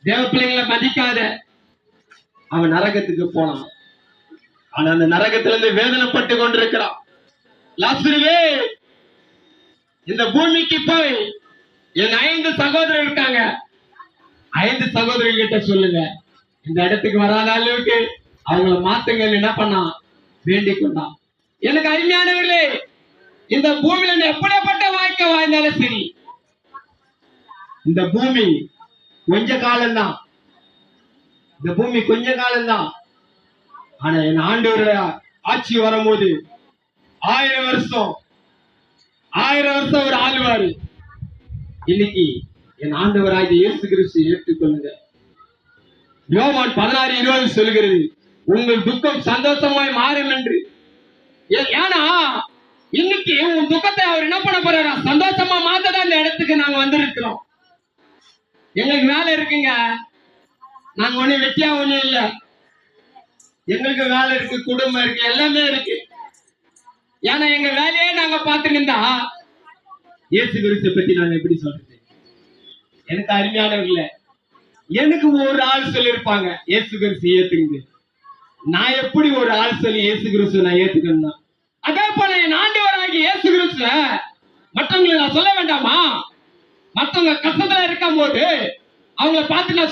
தேவ பிள்ளைங்களை மதிக்காத, அவன் நரகத்துக்கு போனான். ஆனா அந்த நரகத்துல இருந்து வேதனைப்பட்டு கொண்டிருக்கிறான். லாசருவே, இந்த பூமிக்கு போய் என் 5 சகோதரர் இருக்காங்க, 5 சகோதரர்கள் கிட்ட சொல்லுங்க, இந்த இடத்துக்கு வராத அளவுக்கு அவங்கள மாத்துங்கன்னு என்ன பண்ணான்? வேண்டிக் கொண்டான். எனக்கு அருமையானவர்களே, இந்த பூமியில எப்படிப்பட்ட வாழ்க்கை வாழ்ந்தாலும் சரி, இந்த பூமி கொஞ்ச காலம்தான், இந்த பூமி கொஞ்ச காலம்தான். ஆனா என் ஆண்டவருடைய ஆட்சி வரும்போது 1000 வருஷம் ஒரு ஆளுவாரு. இன்னைக்கு என் ஆண்டவராகிய இயேசு கிறிஸ்து ஏற்றுக்கொள்ளுங்க. யோவான் 16:20 சொல்கிறது, உங்கள் துக்கம் சந்தோஷமாய் மாறும் என்று. ஏன்னா இன்னைக்கு உன் துக்கத்தை அவர் என்ன பண்ண போறாரா? சந்தோஷமா மாத்ததான் இந்த இடத்துக்கு நாங்க வந்திருக்கிறோம். எங்களுக்கு வேலை இருக்குங்க, நாங்க ஒண்ணு வெட்டியா ஒண்ணு இல்ல, எங்களுக்கு வேலை இருக்கு, குடும்பம் இருக்கு, எல்லாமே இருக்கு. ஏன்னா எங்க வேலையே நாங்க பார்த்துக்கிட்டா இயேசு கிறிஸ்துவை பத்தி நாங்க எப்படி சொல்றது? எனக்கு அருமையானவர்கள, எனக்கு ஒரு ஆள் சொல்லியிருப்பாங்க இயேசு கிறிஸ்து ஏத்துங்க. நான் எப்படி ஒரு ஆள் சொல்லி இயேசு கிறிஸ்துவை நான் ஏத்துக்கணும்? அதே போல என் ஆண்டவராகிய இயேசு கிறிஸ்துவ மற்றவங்களுக்கு நான் சொல்ல வேண்டாமா? மற்றவங்க கஷ்டத்துல இருக்கும் போது அவங்களை பார்த்து நான்